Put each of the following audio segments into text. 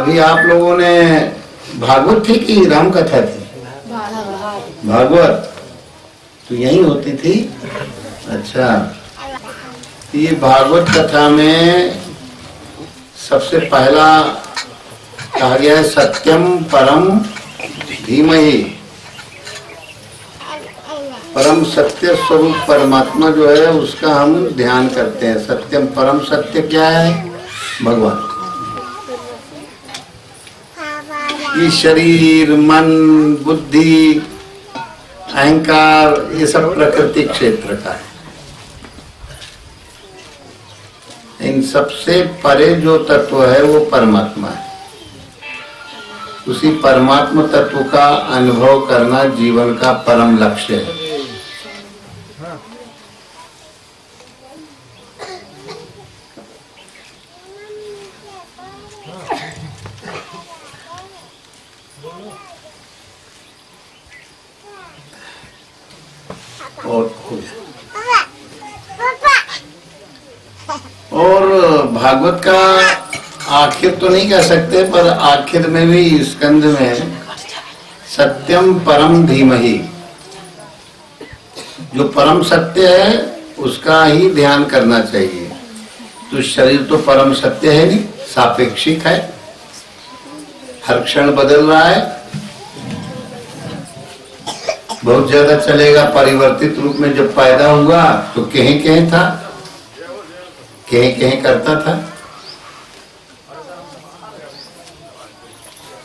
अभी आप लोगों ने भागवत थी कि राम कथा थी? भागवत तो यही होती थी। अच्छा, ये भागवत कथा में सबसे पहला कहा गया है सत्यम परम धीमहि। परम सत्य स्वरूप परमात्मा जो है उसका हम ध्यान करते हैं। सत्यम परम सत्य क्या है? भगवान। ये शरीर, मन, बुद्धि, अहंकार ये सब प्रकृति क्षेत्र का है। इन सबसे परे जो तत्व है वो परमात्मा है। उसी परमात्मा तत्व का अनुभव करना जीवन का परम लक्ष्य है। और भागवत का आखिर तो नहीं कह सकते, पर आखिर में भी स्कंद में सत्यम परम धीमहि, जो परम सत्य है उसका ही ध्यान करना चाहिए। तो शरीर तो परम सत्य है नहीं, सापेक्षिक है, हर क्षण बदल रहा है, बहुत ज्यादा चलेगा। परिवर्तित रूप में जब पैदा हुआ तो कहीं कहीं था, कहीं कहीं करता था।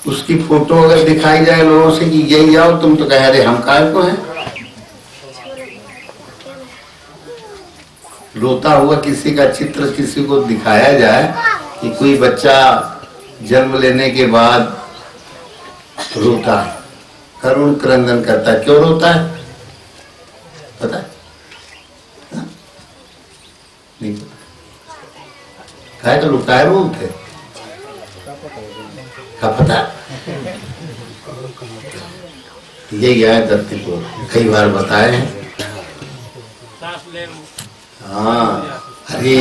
उसकी फोटो अगर दिखाई जाए लोगों से कि यही आओ तुम, तो कह रहे हम काय को हैं। रोता हुआ किसी का चित्र किसी को दिखाया जाए कि कोई बच्चा जन्म लेने के बाद रोता है, करुण क्रंदन करता है, क्यों रोता है पता है? नहीं पता। काय तो लुकाए रूप थे, क्या पता? ये गया है धरती को, कई बार बताए हैं। हाँ, अरे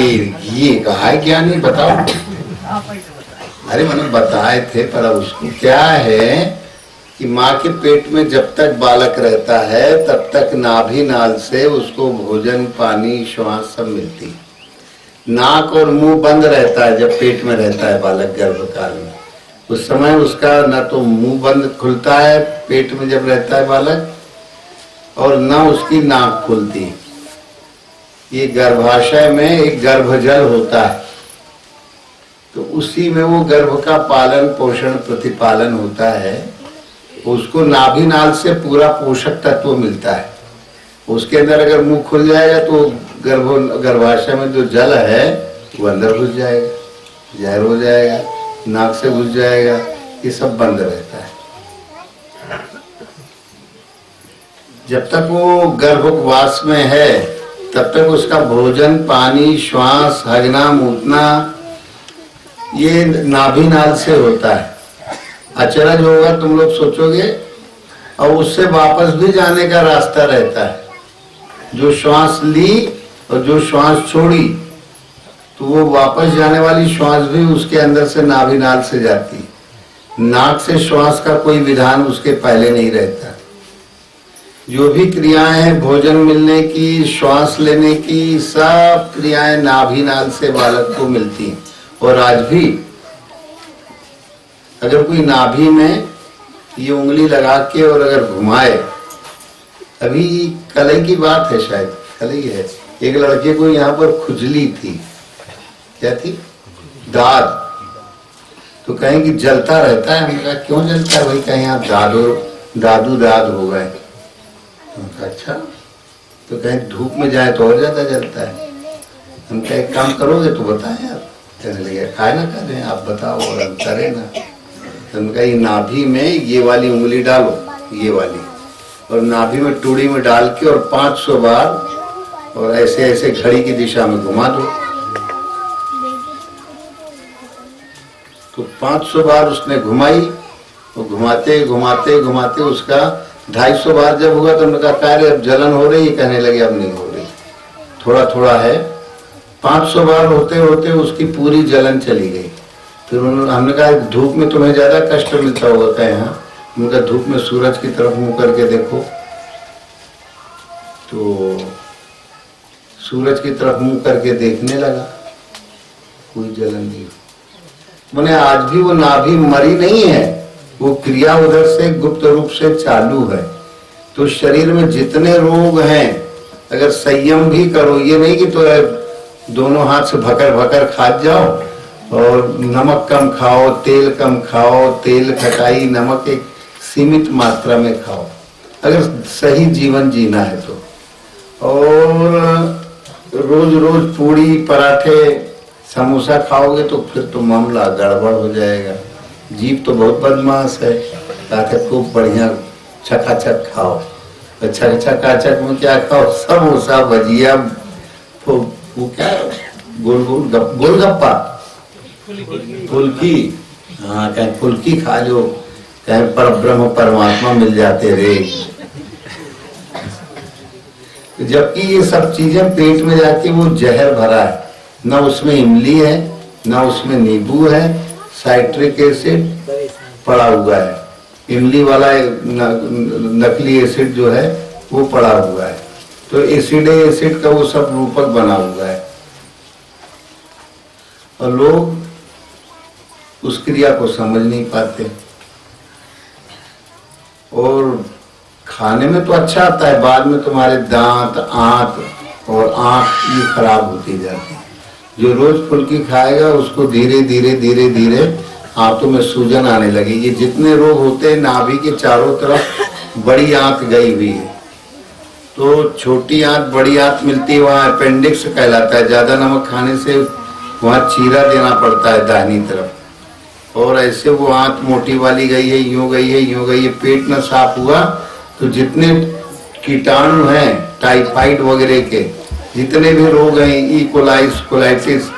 ये कहा है क्या नहीं बताओ? अरे मैंने बताए थे, पर अब उसको क्या है कि माँ के पेट में जब तक बालक रहता है तब तक नाभि नाल से उसको भोजन, पानी, श्वास सब मिलती है। नाक और मुंह बंद रहता है जब पेट में रहता है बालक गर्भकाल में। उस समय उसका न तो मुंह बंद खुलता है पेट में जब रहता है बालक, और न उसकी नाक खुलती। ये गर्भाशय में एक गर्भजल होता है, तो उसी में वो गर्भ का पालन पोषण प्रतिपालन होता है। उसको नाभि नाल से पूरा पोषक तत्व मिलता है। उसके अंदर अगर मुंह खुल जाएगा तो गर्भाशय में जो जल है वो अंदर घुस जाएगा, जहर हो जाएगा, नाक से घुस जाएगा, ये सब बंद रहता है। जब तक वो गर्भवास में है तब तक उसका भोजन, पानी, श्वास, हगना, मूतना ये नाभि नाल से होता है। अचरज होगा तुम लोग सोचोगे, और उससे वापस भी जाने का रास्ता रहता है। जो श्वास ली और जो श्वास छोड़ी, तो वो वापस जाने वाली श्वास भी उसके अंदर से नाभि नाल से जाती। नाक से श्वास का कोई विधान उसके पहले नहीं रहता। जो भी क्रियाएं हैं भोजन मिलने की, श्वास लेने की, सब क्रियाएं नाभि नाल से बालक को मिलती। और आज भी अगर कोई नाभि में ये उंगली लगा के और अगर घुमाए, अभी कल की बात है, शायद कल ही है, एक लड़के को यहाँ पर खुजली थी। क्या थी? दाद। तो कहें कि जलता रहता है। हमने कहा क्यों जलता है भाई? कहें आप दादू दाद हो गए। अच्छा, तो कहें धूप में जाए तो और ज्यादा जलता है। हम कहे एक काम करोगे तो बताएं आप। कहने लगे खाए ना करें, आप बताओ और हम करें ना। तो हम कहे नाभि में ये वाली उंगली डालो, ये वाली, और नाभि में टूड़ी में डाल के और 500 बार और ऐसे ऐसे घड़ी की दिशा में घुमा दो। तो 500 बार उसने घुमाई, तो घुमाते घुमाते घुमाते उसका 250 बार जब हुआ तो उन्होंने कहा कार्य अब जलन हो रही है? कहने लगे अब नहीं हो रही, थोड़ा थोड़ा है। 500 बार होते होते उसकी पूरी जलन चली गई। फिर हमने कहा धूप में तुम्हें ज्यादा कष्ट मिलता होगा क्या यहाँ? उनका धूप में सूरज की तरफ मुंह करके देखो, तो सूरज की तरफ मुंह करके देखने लगा, कोई जलन नहीं। मैंने आज भी वो नाभि मरी नहीं है, वो क्रिया उधर से गुप्त रूप से चालू है। तो शरीर में जितने रोग हैं अगर संयम भी करो, ये नहीं कि तो दोनों हाथ से भकर भकर खा जाओ और नमक कम खाओ, तेल कम खाओ, तेल खटाई नमक एक सीमित मात्रा में खाओ अगर सही जीवन जीना है तो। और रोज रोज पूड़ी पराठे समोसा खाओगे तो फिर तो मामला गड़बड़ हो जाएगा। जीभ तो बहुत बदमाश है, कहते खूब बढ़िया चकाचक खाओ, चकाचक में क्या खाओ? समोसा भजिया वो क्या गोलगप्पा फुल्की, हाँ कहीं फुल्की खा लो, कहीं पर ब्रह्म परमात्मा मिल जाते रे। जबकि ये सब चीजें पेट में जाके वो जहर भरा है, ना उसमें इमली है ना उसमें नींबू है, साइट्रिक एसिड पड़ा हुआ है, इमली वाला नकली एसिड जो है वो पड़ा हुआ है। तो एसिड का वो सब रूपक बना हुआ है और लोग उस क्रिया को समझ नहीं पाते। और खाने में तो अच्छा आता है, बाद में तुम्हारे दांत आंत और आंख ये खराब होती जाती है। जो रोज फुल्की खाएगा उसको धीरे धीरे धीरे धीरे आंतों में सूजन आने लगेगी। ये जितने रोग होते हैं नाभि के चारों तरफ बड़ी आंत गई हुई है, तो छोटी आंत बड़ी आंत मिलती है, वहाँ अपेंडिक्स कहलाता है। ज्यादा नमक खाने से वहाँ चीरा देना पड़ता है दाहिनी तरफ, और ऐसे वो आंत मोटी वाली गई है, यूं गई है, यूं गई है। पेट न साफ हुआ तो जितने कीटाणु हैं टाइफाइड वगैरह के, जितने भी रोग हैं, ई कोलाइस कोलाइटिस,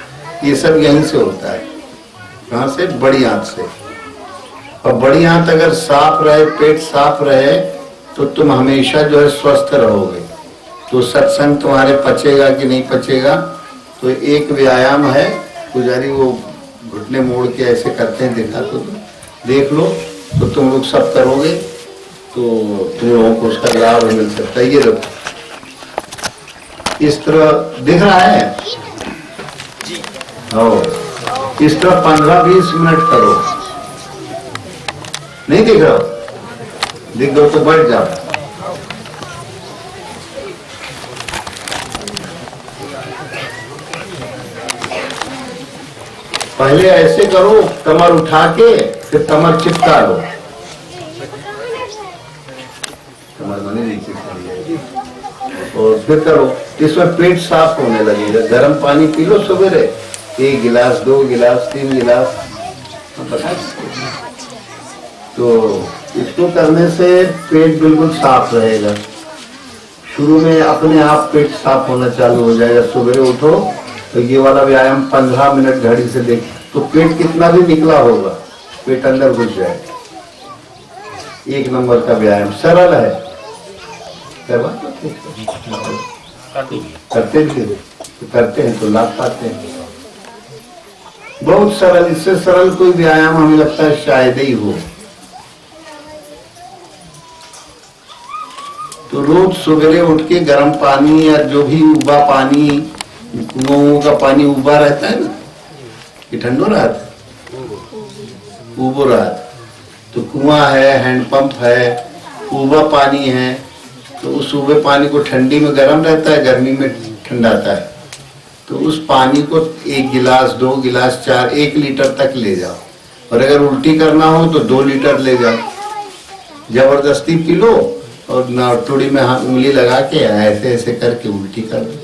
ये सब यहीं से होता है। कहाँ से? बड़ी आंत से। और बड़ी आंत अगर साफ रहे, पेट साफ रहे, तो तुम हमेशा जो है स्वस्थ रहोगे। तो सत्संग तुम्हारे पचेगा कि नहीं पचेगा? तो एक व्यायाम है, पुजारी वो घुटने मोड़ के ऐसे करते हैं, देखा तो देख लो, तो तुम लोग सब करोगे तो तुम लोगों को उसका लाभ मिल सकता है। ये देखो इस तरह दिख रहा है, इस तरह 15-20 मिनट करो। नहीं दिख रहा? दिख गो तो बैठ जाओ। पहले ऐसे करो, कमर उठा के फिर कमर चिपका लो, कमर बने नीचे और फिर करो। इसमें पेट साफ होने लगेगा। गर्म पानी पी लो सवेरे, 1 गिलास 2 गिलास 3 गिलास, तो इसको करने से पेट बिल्कुल साफ रहेगा। शुरू में अपने आप पेट साफ होना चालू हो जाएगा। सवेरे उठो तो ये वाला व्यायाम 15 मिनट घड़ी से देख, तो पेट कितना भी निकला होगा, पेट अंदर घुस जाएगा। 1 नंबर का व्यायाम, सरल है। करते हैं तो लाभ पाते हैं। बहुत सरल, इससे सरल कोई व्यायाम हमें लगता है शायद ही हो। तो रोज सवेरे उठ के गर्म पानी या जो भी उबा पानी, कुओं का पानी उबा रहता है ना, कि ठंडो रात उबो रात, तो कुआं है, हैंडपंप है, उबा पानी है, तो उस उबे पानी को ठंडी में गर्म रहता है, गर्मी में ठंडाता है। तो उस पानी को 1 गिलास 2 गिलास 4 1 लीटर तक ले जाओ। और अगर उल्टी करना हो तो 2 लीटर ले जाओ। जबरदस्ती पी लो और नाटुड़ी में हाथ उंगली लगा के ऐसे ऐसे करके उल्टी कर दो।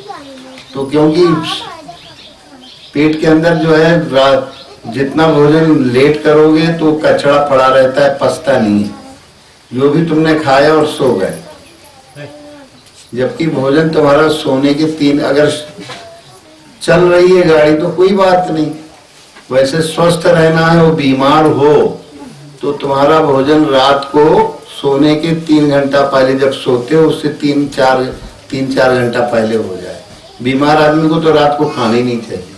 तो क्योंकि पेट के अंदर जो है रात जितना भोजन लेट करोगे तो कचरा पड़ा रहता है, पचता नहीं है। जो भी तुमने खाया और सो गए, जबकि भोजन तुम्हारा सोने के 3, अगर चल रही है गाड़ी तो कोई बात नहीं, वैसे स्वस्थ रहना है, वो बीमार हो तो तुम्हारा भोजन रात को सोने के 3 घंटा पहले, जब सोते हो उससे 3-4 घंटा पहले हो जाए। बीमार आदमी को तो रात को खाना ही नहीं चाहिए।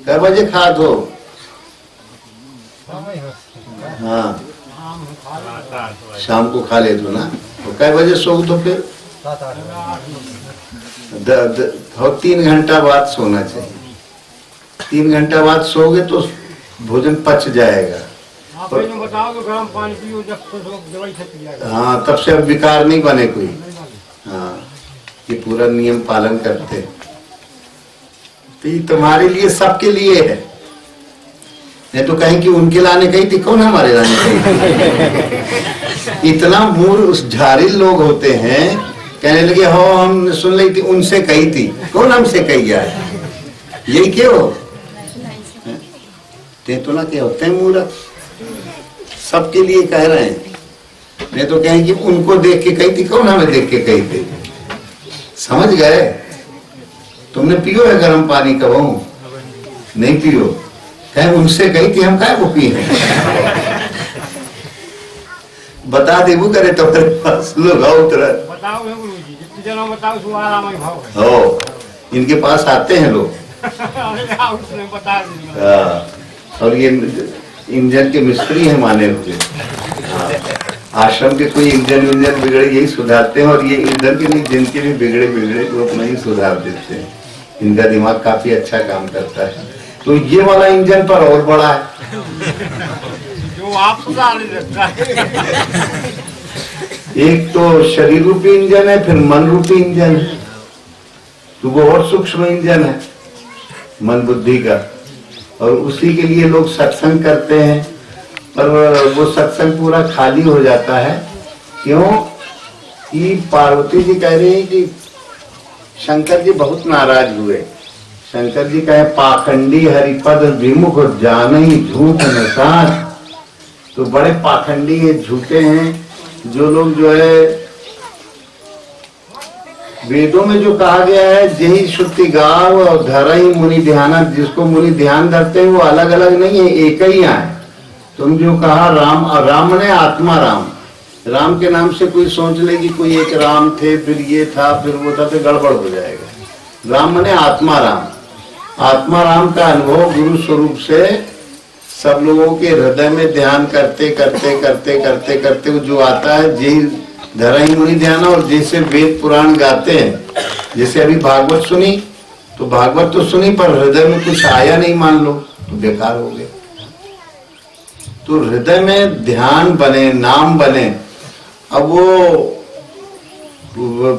कै बजे खा दो? हाँ शाम को खा ले दो ना। तो कै बजे सो दो फिर? 3 घंटा बाद सोना चाहिए। 3 घंटा बाद सोओगे तो भोजन पच जाएगा। आप बताओ तो गर्म पानी पियो, जब दवाई से हाँ तब से अब विकार नहीं बने कोई। हाँ ये पूरा नियम पालन करते। तो ये तुम्हारे लिए सबके लिए है। नहीं तो कहें कि उनके लाने कही थी, कौन हमारे लाने कही थी? इतना मूर्ख झारिल लोग होते हैं, कहने लगे हो हम सुन ली थी, उनसे कही थी। कौन हमसे कही गया है? यही क्यों हो ते तो ना क्या होते हैं मूर्ख, सबके लिए कह रहे हैं। नहीं तो कहें कि उनको देख के कही थी, कौन हमें देख के कही थी? समझ गए? तुमने पियो है गर्म पानी कबो? नहीं पियो। कहें उनसे कही थी, हम काहे को पिए? बता देबू करे तो फिर लोग आओ तुरंत बताओ गुरुजी, जितने जनों बताओ सो आराम ही भाव है। हो इनके पास आते हैं लोग। उसने बता दिया। हाँ, और ये इंजन के मिस्त्री हैं माने हुए। हाँ, आश्रम के कोई इंजन बिगड़े यही सुधारते हैं, और ये इंजन के नहीं जिनके भी बिगड़े वो अपना ही सुधार देते हैं। इनका दिमाग काफी अच्छा काम करता है। तो ये वाला इंजन पर और बड़ा है जो आप सुधार नहीं सकता। एक तो शरीर रूपी इंजन है, फिर मन रूपी इंजन है। तो वो और सूक्ष्म इंजन है मन बुद्धि का, और उसी के लिए लोग सत्संग करते हैं। पर वो सत्संग पूरा खाली हो जाता है। क्यों कि पार्वती जी कह रही है कि शंकर जी बहुत नाराज हुए। शंकर जी कहे पाखंडी हरिपद विमुख जानहि झूठ नसार। तो बड़े पाखंडी है, झूठे हैं जो लोग जो है। वेदों में जो कहा गया है जही श्रुति गाव और धरहि मुनि ध्यान, जिसको मुनि ध्यान धरते हैं वो अलग अलग नहीं है, एक ही है। तुम जो कहा राम ने आत्मा राम के नाम से कोई सोच ले कि कोई एक राम थे, फिर ये था, फिर वो था, तो गड़बड़ हो जाएगा। राम ने आत्मा राम का अनुभव गुरु स्वरूप से सब लोगों के हृदय में ध्यान करते करते करते करते करते वो जो आता है, यही धरहि मुनि ध्यान। और जैसे वेद पुराण गाते हैं, जैसे अभी भागवत सुनी, तो भागवत तो सुनी पर हृदय में कुछ आया नहीं, मान लो तो बेकार हो गया। तो हृदय में ध्यान बने, नाम बने। अब वो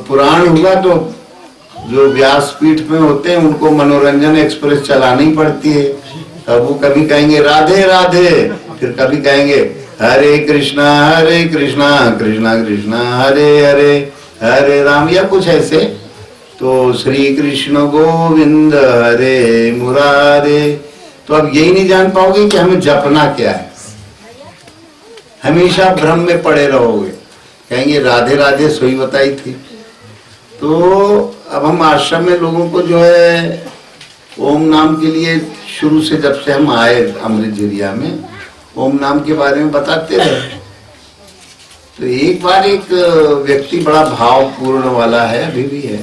पुराण हुआ तो जो व्यासपीठ में होते हैं उनको मनोरंजन एक्सप्रेस चलानी पड़ती है। तब वो कभी कहेंगे राधे राधे, फिर कभी कहेंगे हरे कृष्णा कृष्णा कृष्णा हरे हरे हरे राम, या कुछ ऐसे। तो श्री कृष्ण गोविंद हरे मुरारे। तो अब यही नहीं जान पाओगे कि हमें जपना क्या है। हमेशा भ्रम में पड़े रहोगे, कहेंगे राधे राधे सोई बताई थी। तो अब हम आश्रम में लोगों को जो है ओम नाम के लिए शुरू से जब से हम आए अमृत झिरिया में ओम नाम के बारे में बताते रहे। तो एक बार एक व्यक्ति बड़ा भावपूर्ण वाला है, अभी भी है,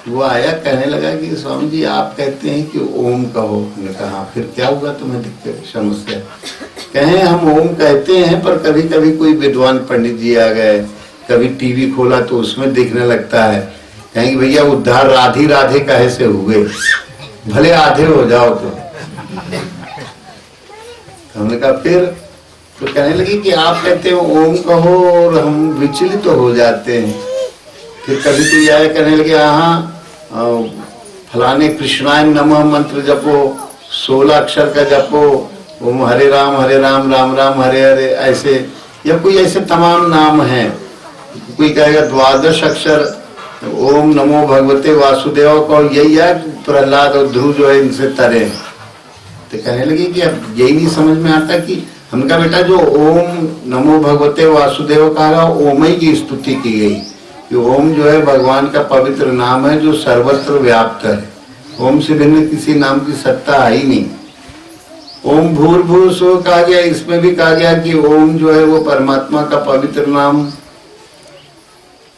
वो आया, कहने लगा कि स्वामी जी आप कहते हैं कि ओम कहो। मैंने कहा फिर क्या हुआ तुम्हें दिक्कत समस्या? कहें हम ओम कहते हैं पर कभी कभी कोई विद्वान पंडित जी आ गए, कभी टीवी खोला तो उसमें देखने लगता है। कहेंगे भैया उद्धार राधे राधे कहे से हुए, भले आधे हो जाओ। तो हमने कहा फिर? तो कहने लगे कि आप कहते हो ओम कहो और हम विचलित तो हो जाते हैं। फिर कभी कोई आया, कहने लगे हाँ फलाने कृष्णाय नमः मंत्र जपो, 16 अक्षर का जपो, ओम हरे राम राम राम हरे हरे, ऐसे या कोई ऐसे तमाम नाम हैं। कोई कहेगा 12 अक्षर ओम नमो भगवते वासुदेव को, यही है प्रहलाद और ध्रुव जो है इनसे तरे। तो कहने लगे कि अब यही नहीं समझ में आता कि हमका बेटा जो ओम नमो भगवते वासुदेव कहा, ओम ही की स्तुति की गई कि ओम जो है भगवान का पवित्र नाम है जो सर्वत्र व्याप्त है। ओम से भिन्न किसी नाम की सत्ता है ही नहीं। ओम भूर्भुव स्व कहा गया, इसमें भी कहा गया कि ओम जो है वो परमात्मा का पवित्र नाम,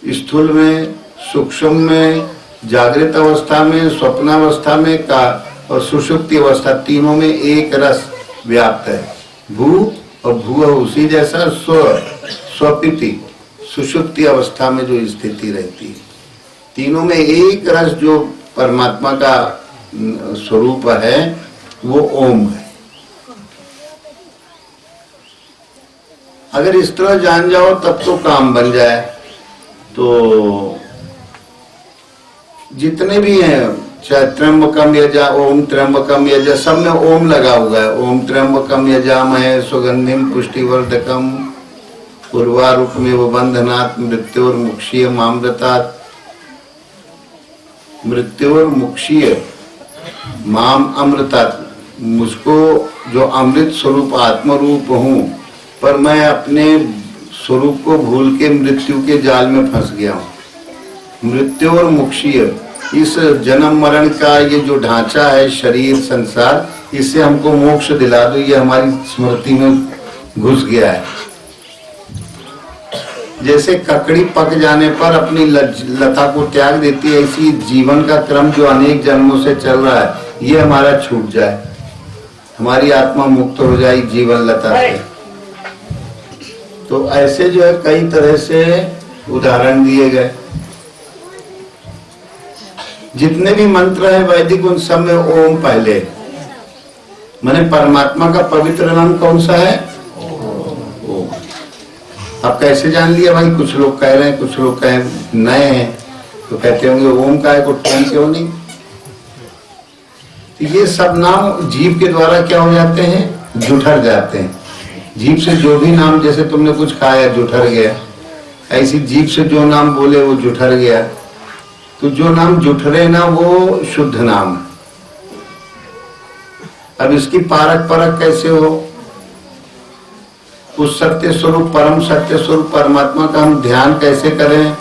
स्थूल में, सूक्ष्म में, जागृत अवस्था में, स्वप्नावस्था में का और सुषुप्ति अवस्था, तीनों में एक रस व्याप्त है। भू और भू उसी जैसा स्वपिति सुषुप्ति अवस्था में जो स्थिति रहती है, तीनों में एक रस जो परमात्मा का स्वरूप है वो ओम है। अगर इस तरह जान जाओ तब तो काम बन जाए। तो जितने भी हैं, चाहे त्र्यंबकम यजा, ओम त्र्यंबकम यजा, सब में ओम लगा हुआ है। ओम त्र्यंबकम यजामहे सुगंधिम पुष्टिवर्धकम उर्वारुकमेव बंधनात् मृत्योर्मुक्षीय मामृतात्। मृत्योर्मुक्षीय माम अमृतात्, मुझको जो अमृत स्वरूप आत्म रूप हूँ, पर मैं अपने स्वरूप को भूल के मृत्यु के जाल में फंस गया हूँ। मृत्योर्मुक्षीय, इस जन्म मरण का ये जो ढांचा है, शरीर संसार, इससे हमको मोक्ष दिला दो, ये हमारी स्मृति में घुस गया है। जैसे ककड़ी पक जाने पर अपनी लता को त्याग देती है, ऐसी जीवन का क्रम जो अनेक जन्मों से चल रहा है, ये हमारा छूट जाए, हमारी आत्मा मुक्त हो जाए जीवन लता से। तो ऐसे जो है कई तरह से उदाहरण दिए गए। जितने भी मंत्र है वैदिक, उन सब में ओम पहले। माने परमात्मा का पवित्र नाम कौन सा है? ओम। अब कैसे जान लिया भाई? कुछ लोग कह रहे हैं, कुछ लोग कह नए हैं तो कहते होंगे ओम का है, कुछ क्यों नहीं। तो ये सब नाम जीव के द्वारा क्या हो जाते हैं? जुठर जाते हैं। जीव से जो भी नाम, जैसे तुमने कुछ खाया जुठर गया, ऐसी जीव से जो नाम बोले वो जुठर गया। तो जो नाम जुठरे ना वो शुद्ध नाम। अब इसकी पारक परक कैसे हो? उस सत्य स्वरूप, परम सत्य स्वरूप परमात्मा का हम ध्यान कैसे करें?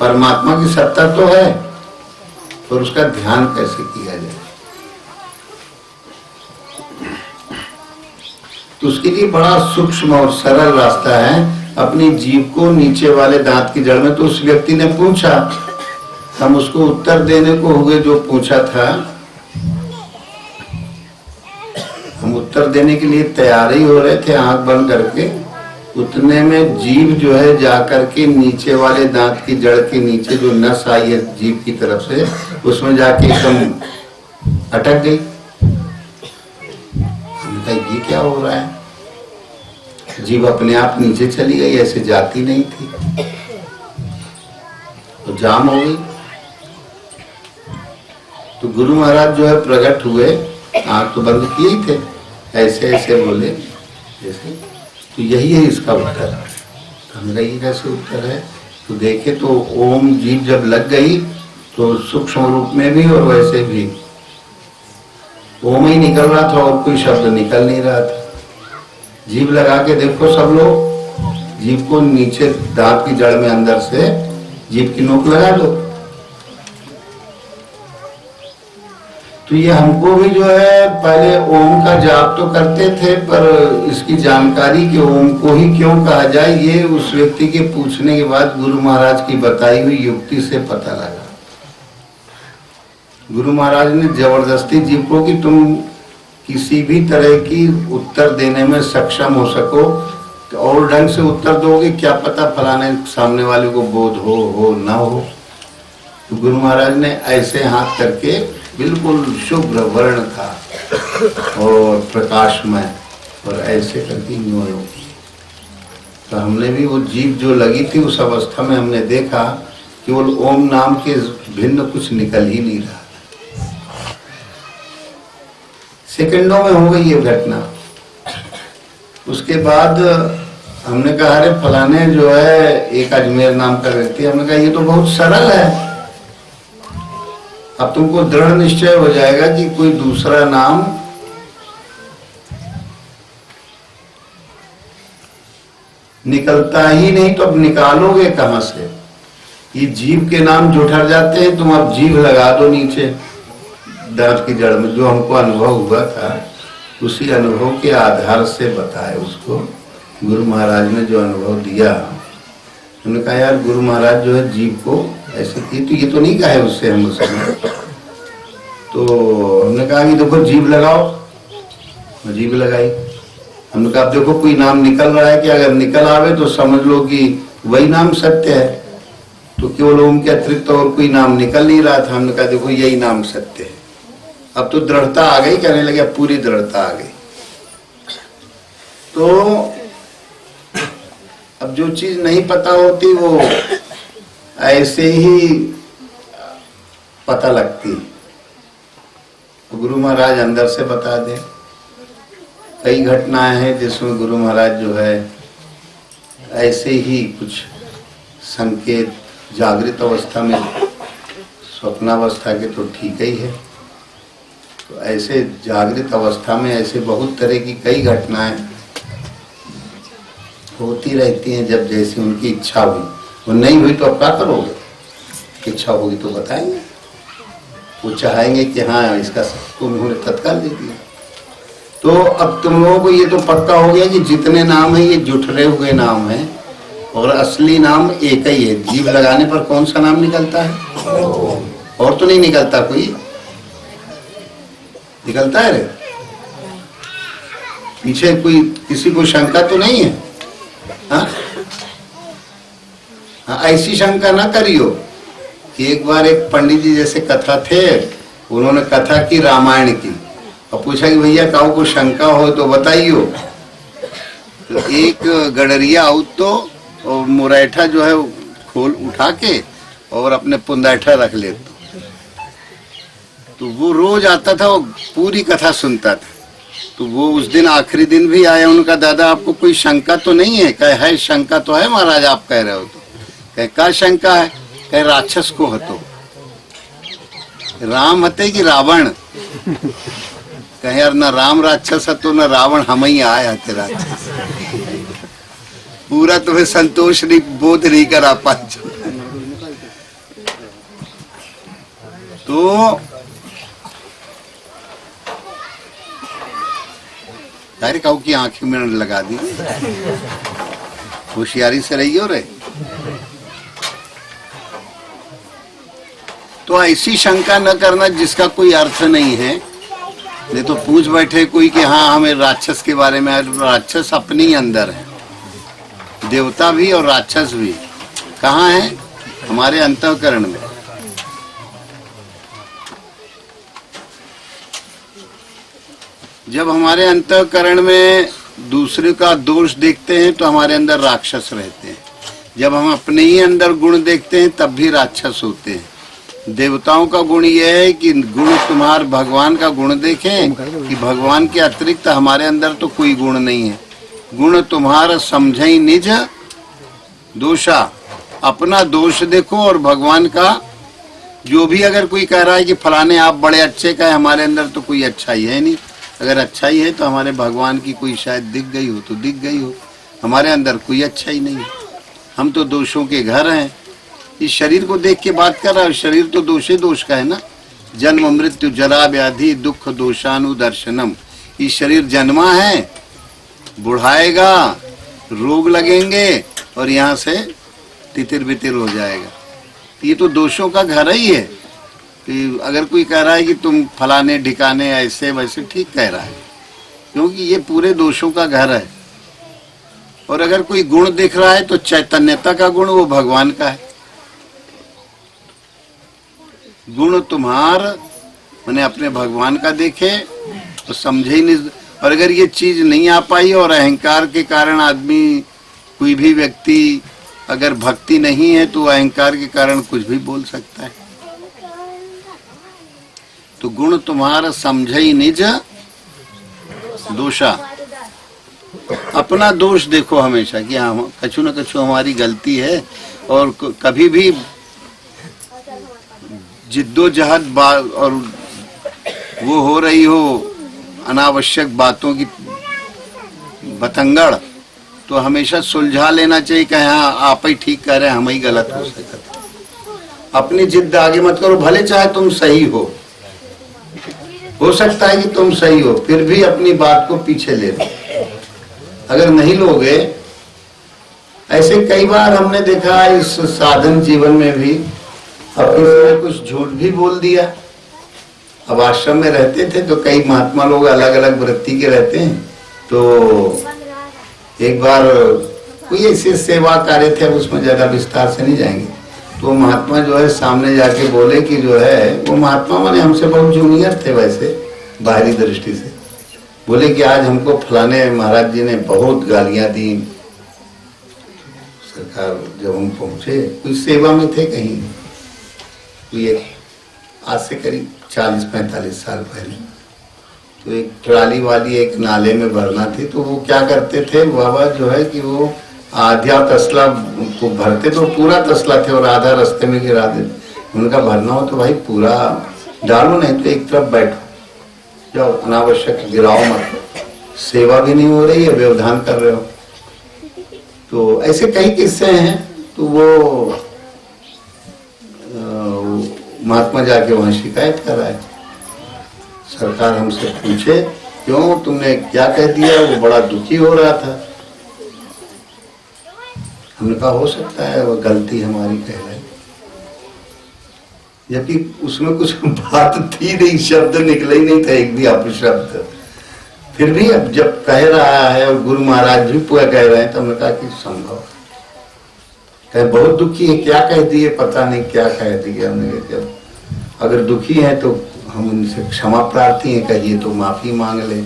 परमात्मा की सत्ता तो है, पर उसका ध्यान कैसे किया जाए? तो उसके लिए बड़ा सूक्ष्म और सरल रास्ता है। अपनी जीव को नीचे वाले दांत की जड़ में, तो उस व्यक्ति ने पूछा, हम उसको उत्तर देने को हुए जो पूछा था, हम उत्तर देने के लिए तैयार ही हो रहे थे आंख बंद करके। उतने में जीव जो है जाकर के नीचे वाले दांत की जड़ के नीचे जो नस आई है जीव की तरफ से, उसमें जाके एकदम अटक गई। ये क्या हो रहा है? जीव अपने आप नीचे चली गई, ऐसे जाती नहीं थी, तो जाम हो गई। तो गुरु महाराज जो है प्रकट हुए, आंख तो बंद किए ही थे, ऐसे ऐसे बोले जैसे। तो यही है इसका उत्तर। हमने यही कैसे उत्तर है? तो देखे तो ओम जीव जब लग गई तो सूक्ष्म रूप में भी और वैसे भी ओम ही निकल रहा था और कोई शब्द निकल नहीं रहा था। जीभ लगा के देखो सब लोग, जीभ को नीचे दांत की जड़ में अंदर से जीभ की नोक लगा दो। तो ये हमको भी जो है पहले ओम का जाप तो करते थे, पर इसकी जानकारी कि ओम को ही क्यों कहा जाए, ये उस व्यक्ति के पूछने के बाद गुरु महाराज की बताई हुई युक्ति से पता लगा। गुरु महाराज ने जबरदस्ती जीव को कि तुम किसी भी तरह की उत्तर देने में सक्षम हो सको, तो और ढंग से उत्तर दोगे, क्या पता फलाने सामने वाले को बोध हो ना हो। तो गुरु महाराज ने ऐसे हाथ करके, बिल्कुल शुभ्र वर्ण था और प्रकाशमय, और ऐसे करके यूं। तो हमने भी वो जीभ जो लगी थी उस अवस्था में हमने देखा केवल ओम नाम के भिन्न कुछ निकल ही नहीं रहा। सेकंडों में हो गई ये घटना। उसके बाद हमने कहा अरे फलाने जो है एक अजमेर नाम का व्यक्ति, हमने कहा ये तो बहुत सरल है, अब तुमको दृढ़ निश्चय हो जाएगा कि कोई दूसरा नाम निकलता ही नहीं, तो अब निकालोगे कहां से? ये जीभ के नाम जुठर जाते हैं, तुम अब जीभ लगा दो नीचे दांत की जड़ में। जो हमको अनुभव हुआ था उसी अनुभव के आधार से बताया उसको गुरु महाराज ने जो अनुभव दिया। उन्होंने कहा यार गुरु महाराज जो है जीव को ऐसे की, तो ये तो नहीं कहा है उससे हम उसमें। तो हमने कहा कि देखो जीभ लगाओ, जीभ लगाई। हमने कहा देखो कोई नाम निकल रहा है कि अगर निकल आवे तो समझ लो कि वही नाम सत्य है। तो केवल ओम के अतिरिक्त और कोई नाम निकल नहीं रहा था। हमने कहा देखो यही नाम सत्य है। अब तो दृढ़ता आ गई, कहने लगे पूरी दृढ़ता आ गई। तो अब जो चीज नहीं पता होती वो ऐसे ही पता लगती। तो गुरु महाराज अंदर से बता दे। कई घटनाएं हैं जिसमें गुरु महाराज जो है ऐसे ही कुछ संकेत, जागृत अवस्था में, स्वप्नावस्था के तो ठीक ही है, तो ऐसे जागृत अवस्था में ऐसे बहुत तरह की कई घटनाएं होती रहती हैं। जब जैसे उनकी इच्छा हुई, वो नहीं हुई तो अब क्या करोगे? इच्छा होगी तो बताएंगे। वो चाहेंगे कि हाँ इसका तो उन्होंने तत्काल दे दिया। तो अब तुम लोगों को ये तो पक्का हो गया कि जितने नाम है ये जुठरे हुए नाम है और असली नाम एक ही है। जीभ लगाने पर कौन सा नाम निकलता है? और तो नहीं निकलता, कोई निकलता है रे? पीछे कोई किसी को शंका तो नहीं है? हाँ, ऐसी शंका ना करियो कि एक बार एक पंडित जी जैसे कथा थे, उन्होंने कथा की रामायण की और पूछा कि भैया काऊ को शंका हो तो बताइयो। तो एक गडरिया आउट तो और मुरैठा जो है खोल उठा के और अपने पुंदैठा रख ले, तो वो रोज आता था, वो पूरी कथा सुनता था। तो वो उस दिन आखिरी दिन भी आया, उनका दादा आपको कोई शंका तो नहीं है? कहे है शंका तो है महाराज, आप कह रहे हो तो। कहे का शंका है? कहे राक्षस को हतो। राम हते कि रावण? कहे यार न राम राक्षस हतो न रावण, हम ही आए हते राक्षस। पूरा तुम्हें संतोष नहीं, बोध नहीं करा पाए। तो अरे काऊ की आंखें में लगा दी, होशियारी से रही हो रे। तो ऐसी शंका न करना जिसका कोई अर्थ नहीं है। नहीं तो पूछ बैठे कोई कि हाँ हमें राक्षस के बारे में, राक्षस अपने ही अंदर है। देवता भी और राक्षस भी कहाँ है? हमारे अंतःकरण में। जब हमारे अंतःकरण में दूसरे का दोष देखते हैं तो हमारे अंदर राक्षस रहते हैं। जब हम अपने ही अंदर गुण देखते हैं तब भी राक्षस होते हैं। देवताओं का गुण यह है कि गुण तुम्हार भगवान का गुण देखें कि भगवान के अतिरिक्त हमारे अंदर तो कोई गुण नहीं है। गुण तुम्हारा समझई निज दोषा, अपना दोष देखो और भगवान का। जो भी अगर कोई कह रहा है कि फलाने आप बड़े अच्छे का है, हमारे अंदर तो कोई अच्छाई है नहीं। अगर अच्छाई है तो हमारे भगवान की कोई शायद दिख गई हो तो दिख गई हो, हमारे अंदर कोई अच्छाई नहीं है। हम तो दोषों के घर हैं। इस शरीर को देख के बात कर रहा है, शरीर तो दोषे दोष का है ना। जन्म मृत्यु जरा व्याधि दुख दोषानुदर्शनम। ये शरीर जन्मा है, बुढ़ाएगा, रोग लगेंगे और यहाँ से तितिर बितिर हो जाएगा। ये तो दोषों का घर ही है। कि अगर कोई कह रहा है कि तुम फलाने ठिकाने ऐसे वैसे, ठीक कह रहा है, क्योंकि ये पूरे दोषों का घर है। और अगर कोई गुण दिख रहा है तो चैतन्यता का गुण वो भगवान का है। गुण तुम्हार मैंने अपने भगवान का देखे तो समझे ही नहीं। और अगर ये चीज नहीं आ पाई और अहंकार के कारण आदमी, कोई भी व्यक्ति अगर भक्ति नहीं है तो अहंकार के कारण कुछ भी बोल सकता है। तो गुण तुम्हारा समझई निज दोषा, अपना दोष देखो हमेशा कि हाँ कछु न कछु हमारी गलती है। और कभी भी जिद्दोजहद और वो हो रही हो अनावश्यक बातों की बतंगड़, तो हमेशा सुलझा लेना चाहिए कि हाँ आप ही ठीक कह रहे हैं, हम ही गलत हो सकते। अपनी जिद आगे मत करो, भले चाहे तुम सही हो सकता है कि तुम सही हो, फिर भी अपनी बात को पीछे ले लो। अगर नहीं लोगे, ऐसे कई बार हमने देखा इस साधन जीवन में भी, अब किसी ने कुछ झूठ भी बोल दिया अब आश्रम में रहते थे तो कई महात्मा लोग अलग अलग वृत्ति के रहते हैं। तो एक बार कोई ऐसे सेवा कार्य थे, उसमें ज्यादा विस्तार से नहीं जाएंगे। तो महात्मा जो है सामने जाके बोले कि जो है, वो महात्मा माने हमसे बहुत जूनियर थे वैसे बाहरी दृष्टि से, बोले कि आज हमको फलाने महाराज जी ने बहुत गालियां दी। सरकार जब हम पहुंचे, कोई सेवा में थे कहीं, कोई एक आज से करीब 40-45 साल पहले, तो एक ट्राली वाली एक नाले में भरना थी। तो वो क्या करते थे बाबा जो है कि वो आधा तसला को भरते, तो पूरा तसला थे और आधा रास्ते में गिरा देते। उनका भरना हो तो भाई पूरा डालो, नहीं तो एक तरफ बैठो, जाओ, अनावश्यक गिराओ मत, सेवा भी नहीं हो रही है, व्यवधान कर रहे हो। तो ऐसे कई किस्से हैं। तो वो महात्मा जाके वहां शिकायत कराए। सरकार हमसे पूछे क्यों, तुमने क्या कह दिया? वो बड़ा दुखी हो रहा था। हमने कहा हो सकता है वो गलती हमारी कह रहे, जबकि उसमें कुछ बात थी नहीं, शब्द निकला ही नहीं था एक भी अपशब्द। फिर भी अब जब कह रहा है और गुरु महाराज भी पूरा कह रहे हैं, तो हमने कहा कि संभव है, बहुत दुखी है, क्या कह दिए पता नहीं, क्या कह दिया। हमने कहा अगर दुखी है तो हम उनसे क्षमा प्रार्थी हैं, कहिए तो माफी मांग ले।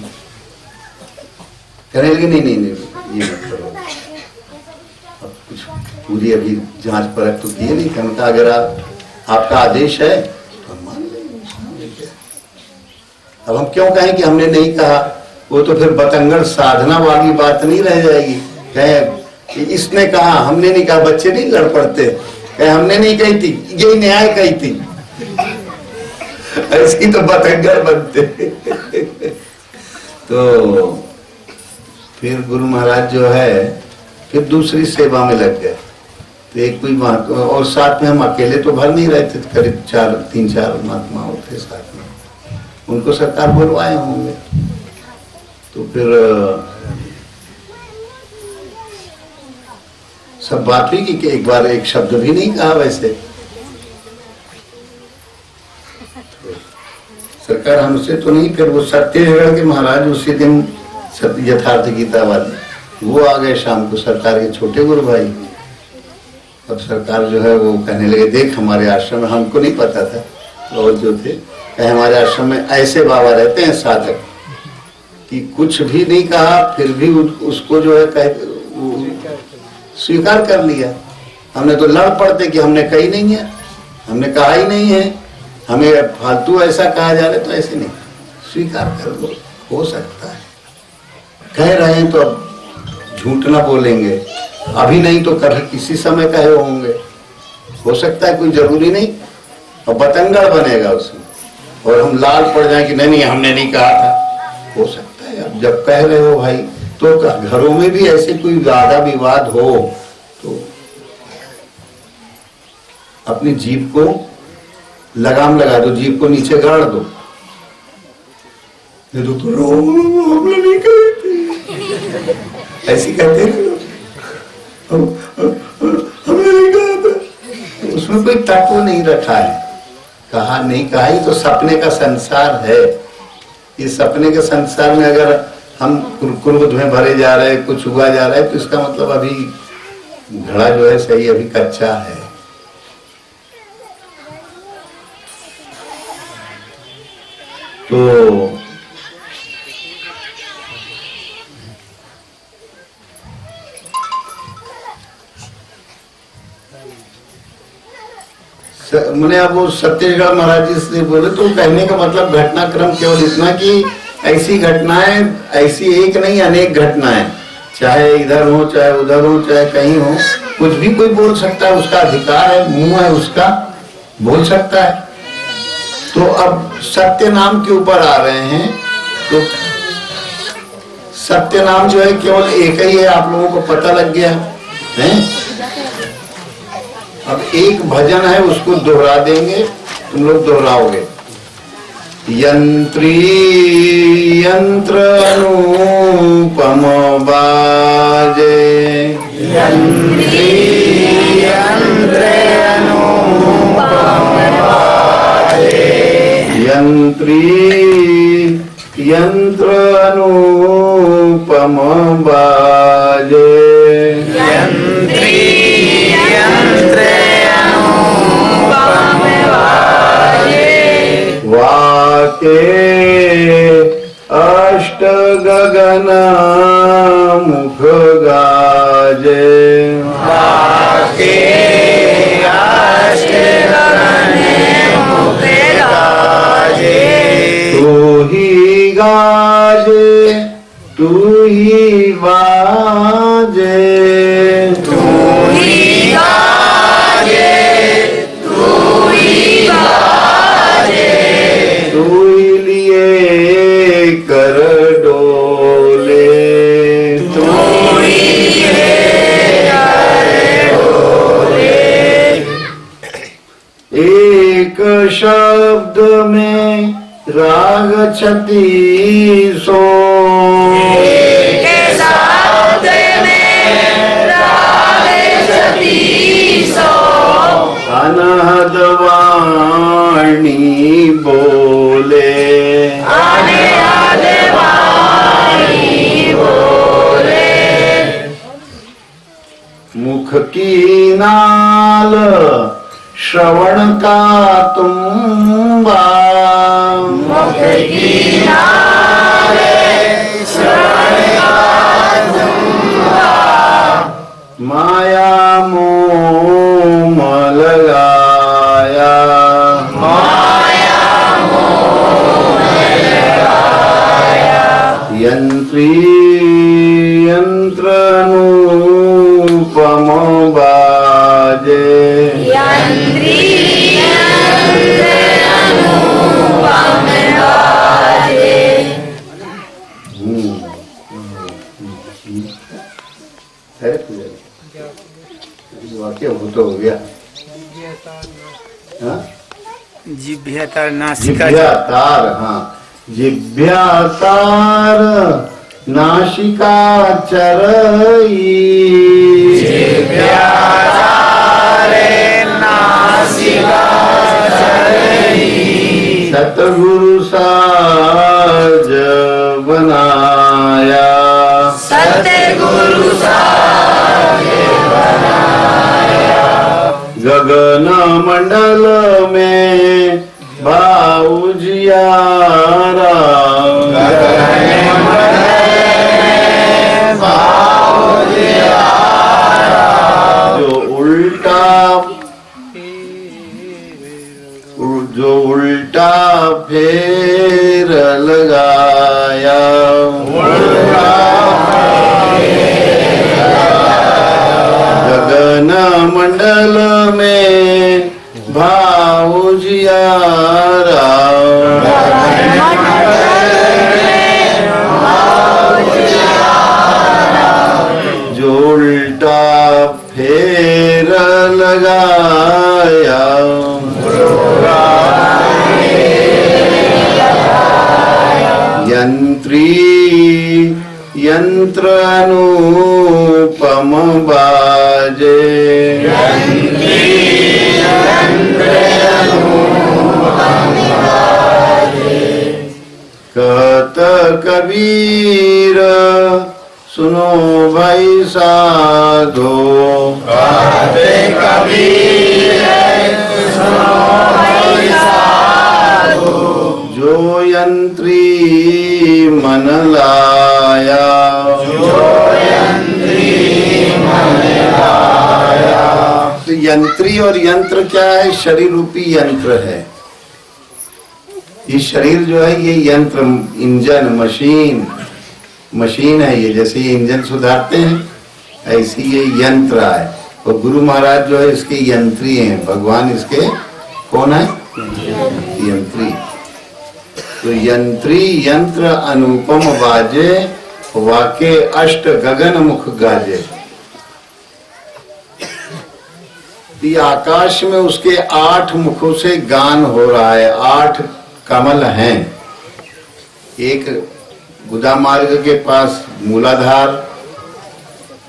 कहने लगे नहीं नहीं नहीं ये मत करो, अब कुछ पूरी अभी जांच परख तो किए नहीं। कहने का अगर आपका आदेश है तो हम मान लेंगे। अब हम क्यों कहें कि हमने नहीं कहा? वो तो फिर बतंगड़ साधना वाली बात नहीं रह जाएगी। कहे इसने कहा, हमने नहीं कहा, बच्चे नहीं लड़ पड़ते, कहे हमने नहीं कही थी, यही न्याय कही थी, ऐसी तो बतंगड़ बनते। तो फिर गुरु महाराज जो है फिर दूसरी सेवा में लग गए। तो एक कोई महात्मा, और साथ में हम अकेले तो भर नहीं रहे थे, करीब 3-4 महात्मा थे साथ में, उनको सरकार बुलवाए होंगे। तो फिर सब बात हुई कि एक बार एक शब्द भी नहीं कहा वैसे। तो सरकार हमसे तो नहीं, फिर वो छत्तीसगढ़ के महाराज उसी दिन यथार्थ गीता वाले वो आ गए शाम को, सरकार के छोटे गुरु भाई। अब सरकार जो है वो कहने लगे देख हमारे आश्रम में, हमको नहीं पता था, और जो थे कहे हमारे आश्रम में ऐसे बाबा रहते हैं साधक कि कुछ भी नहीं कहा फिर भी उसको जो है स्वीकार कर लिया। हमने तो लड़ पड़ते कि हमने कही नहीं है, हमने कहा ही नहीं है, हमें फालतू ऐसा कहा जा रहा है, तो ऐसे नहीं, स्वीकार कर लो, हो सकता है कह रहे हैं तो अब झूठ ना बोलेंगे, अभी नहीं तो कभी किसी समय कहे होंगे, हो सकता है कोई जरूरी नहीं, और बतंगड़ बनेगा उसमें और हम लाल पड़ जाए कि नहीं हमने नहीं कहा था, हो सकता है। अब जब कह रहे हो भाई, तो घरों में भी ऐसे कोई वादा विवाद हो तो अपनी जीभ को लगाम लगा दो, जीभ को नीचे गाड़ दो, तो हमने नहीं कही थी, ऐसी कहते हैं हमने नहीं कहा था। उसमें कोई तत्व नहीं रखा है, कहा नहीं कहा ही तो सपने का संसार है। इस सपने के संसार में अगर हम कुर्ब में भरे जा रहे हैं, कुछ हुआ जा रहा है, तो इसका मतलब अभी घड़ा जो है सही अभी कच्चा है। तो मैंने अब वो छत्तीसगढ़ महाराज जी से बोले, तो कहने का मतलब घटनाक्रम केवल इतना कि ऐसी घटनाएं, ऐसी एक नहीं अनेक घटनाएं, चाहे इधर हो चाहे उधर हो चाहे कहीं हो, कुछ भी कोई बोल सकता है, उसका अधिकार है, मुंह है उसका, बोल सकता है। तो अब सत्य नाम के ऊपर आ रहे हैं, तो सत्य नाम जो है केवल एक ही है, आप लोगों को पता लग गया है। अब एक भजन है, उसको दोहरा देंगे, तुम लोग दोहराओगे। यंत्री यंत्र अनुपम बाजे, यंत्री यंत्र अनुपम बाजे, यंत्री यंत्र अनुपम बाजे वाके अष्ट गगन मुख गाजे तू ही गाजे तू ही बाजे तू ही लिए कर डोले एक शब्द में राग छत्तीसो अनहद वाणी बोले मुख की नाल श्रवण का तुम्बा माया मोह लगाया यंत्री यंत्र अनुपम बाजे है वाक्य वो तो हो गया। हाँ? जिभ्यातार नासिका जिभ्यातार, हाँ जिभ्यातार नासिका चरई सतगुरु साज बनाया गगन मंडल में बाउजियारा जो उल्टा फेर लगाया गगन मंडल में भाउजियारा जो उल्टा फेर लगाया यंत्री यंत्र अनुपम बाजे कहत कबीर सुनो भाई साधो जो यंत्री मन लाया तो यंत्री और यंत्र क्या है? शरीर रूपी यंत्र है। ये शरीर जो है ये यंत्र, इंजन, मशीन है ये। जैसे ये इंजन सुधारते हैं ऐसी ये यंत्र है। और गुरु महाराज जो है इसके यंत्री हैं। भगवान इसके कौन है? यंत्री। तो यंत्री यंत्र अनुपम बाजे वाके अष्ट गगन मुख गाजे। आकाश में उसके 8 मुखों से गान हो रहा है। 8 कमल हैं। एक गुदा मार्ग के पास मूलाधार,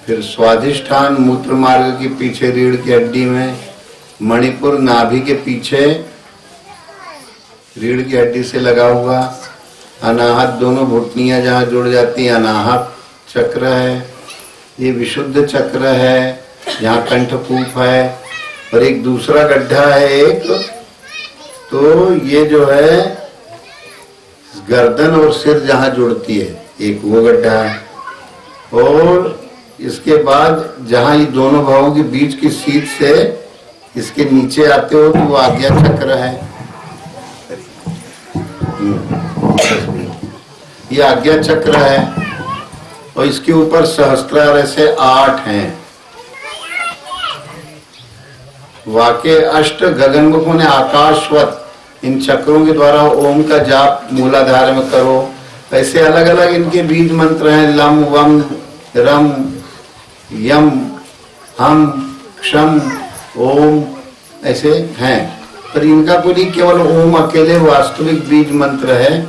फिर स्वाधिष्ठान मूत्र मार्ग के पीछे रीढ़ की हड्डी में, मणिपुर नाभि के पीछे रीढ़ की हड्डी से लगा हुआ, अनाहत दोनों घुटनियां जहाँ जुड़ जाती हैं अनाहत चक्र है। ये विशुद्ध चक्र है जहाँ कंठकूप है। और एक दूसरा गड्ढा है एक, तो ये जो है गर्दन और सिर जहाँ जुड़ती है एक वो गड्ढा है। और इसके बाद जहाँ ये दोनों भावों के बीच की सीट से इसके नीचे आते हो तो वो आज्ञा चक्र है। ये आज्ञा चक्र है। और इसके ऊपर सहस्त्रार ऐसे 8 हैं। वाके अष्ट गगनमुख ने आकाशवत, इन चक्रों के द्वारा ओम का जाप मूलाधार में करो। ऐसे अलग अलग इनके बीज मंत्र हैं, लम वम रम यम हम क्षम ओम ऐसे हैं। पर इनका कोई केवल ओम अकेले वास्तविक बीज मंत्र है।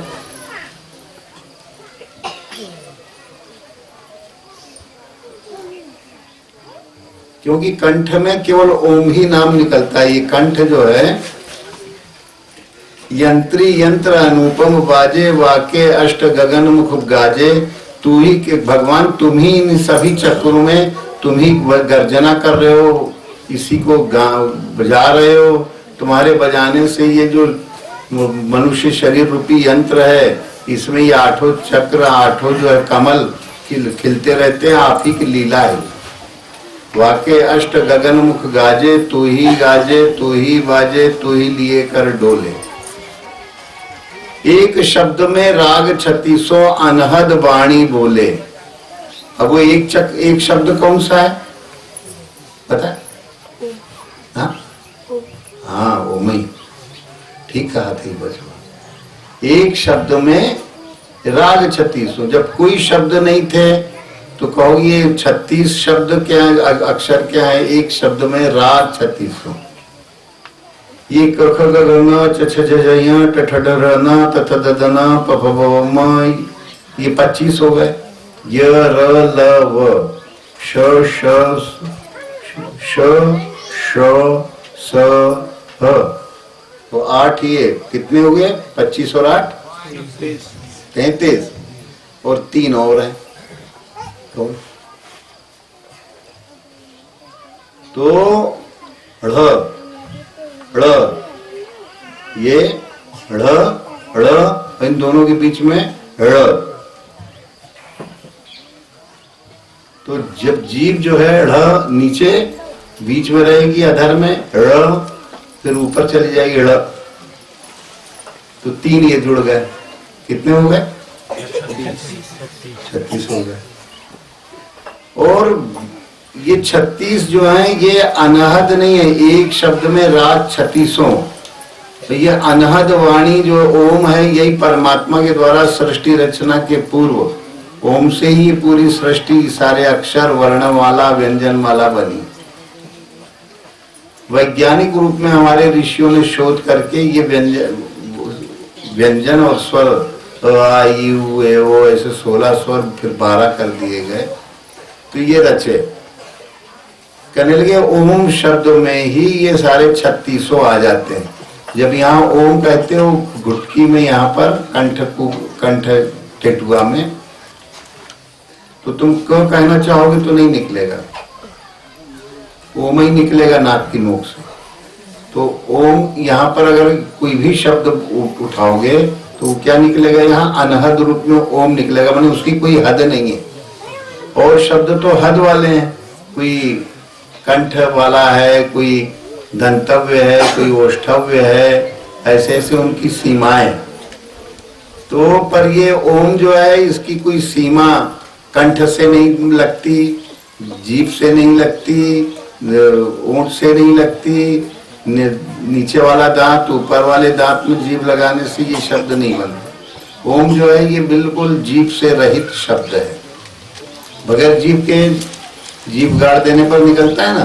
क्योंकि कंठ में केवल ओम ही नाम निकलता है। ये कंठ जो है यंत्री यंत्र अनुपम बाजे वाके अष्ट गगन मुख गाजे। तू ही के भगवान, तुम ही इन सभी चक्रों में तुम ही गर्जना कर रहे हो, इसी को बजा रहे हो। तुम्हारे बजाने से ये जो मनुष्य शरीर रूपी यंत्र है इसमें ये 8 चक्र 8 जो है कमल खिलते रहते हैं। आप ही की लीला है। वाके अष्ट गगन मुख गाजे, तू ही गाजे तू ही बाजे तू ही लिए कर डोले। एक शब्द में राग 36 अनहद वाणी बोले। अब वो एक शब्द कौन सा है पता? हाँ ओम ही, ठीक कहा थी बस। एक शब्द में राग 36। जब कोई शब्द नहीं थे तो कहोगे ये 36 शब्द क्या है, अक्षर क्या है? एक शब्द में राग 36। ये कख गंगा चछजया टठडरना तथददना पफबम, ये 25 हो गए। य र ल व श श श श स ह, तो 8 ये कितने हो गए? 25 और 8 33 और 3 और है। तो ढ़ ढ़, ये ढ़ ढ़, इन दोनों के बीच में ढ़। तो जब जीभ जो है ढ़ नीचे बीच में रहेगी अधर में ढ़, फिर ऊपर चली जाएगी ढ़। तो 3 ये जुड़ गए। कितने हो गए? 36 हो गए। और ये 36 जो है ये अनहद नहीं है। एक शब्द में राग 36। तो ये अनहद वाणी जो ओम है यही परमात्मा के द्वारा सृष्टि रचना के पूर्व ओम से ही पूरी सृष्टि सारे अक्षर वर्णमाला व्यंजनमाला बनी। वैज्ञानिक रूप में हमारे ऋषियों ने शोध करके ये व्यंजन और स्वर आ यू ए ओ ऐसे 16 स्वर फिर 12 कर दिए गए। तो ये रचे कहने लगे ओम शब्द में ही ये सारे 36 आ जाते हैं। जब यहाँ ओम कहते हो घुटकी में यहाँ पर कंठ टेटुआ में, तो तुम क्यों कहना चाहोगे तो नहीं निकलेगा, ओम ही निकलेगा नाक की नोक से। तो ओम यहाँ पर अगर कोई भी शब्द उठाओगे तो क्या निकलेगा? यहाँ अनहद रूप में ओम निकलेगा, माने उसकी कोई हद नहीं है। और शब्द तो हद वाले हैं, कोई कंठ वाला है, कोई धंतव्य है, कोई ओष्ठव्य है, ऐसे ऐसे उनकी सीमाएं। तो पर ये ओम जो है इसकी कोई सीमा कंठ से नहीं लगती, जीभ से नहीं लगती, ओंठ से नहीं लगती, नीचे वाला दांत ऊपर वाले दांत में जीभ लगाने से ये शब्द नहीं बनता। ओम जो है ये बिल्कुल जीभ से रहित शब्द है। बगैर जीभ के, जीभ गाड़ देने पर निकलता है ना,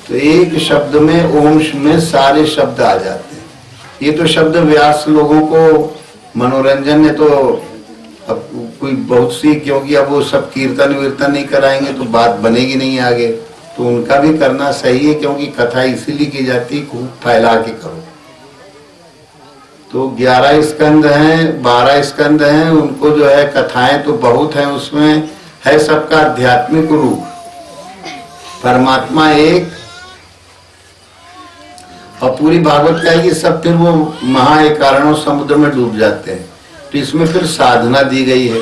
तो एक शब्द में ओम में सारे शब्द आ जाते हैं। ये तो शब्द व्यास लोगों को मनोरंजन ने तो अब कोई बहुत सी, क्योंकि अब वो सब कीर्तन वीर्तन नहीं कराएंगे तो बात बनेगी नहीं आगे, तो उनका भी करना सही है, क्योंकि कथा इसीलिए की जाती है खूब फैला के करो। तो 11 स्कंद हैं, 12 स्कंद हैं, उनको जो है कथाएं तो बहुत हैं, उसमें है सबका आध्यात्मिक रूप। परमात्मा एक, और पूरी भागवत का है कि सब फिर वो महाकारणों समुद्र में डूब जाते हैं। तो इसमें फिर साधना दी गई है।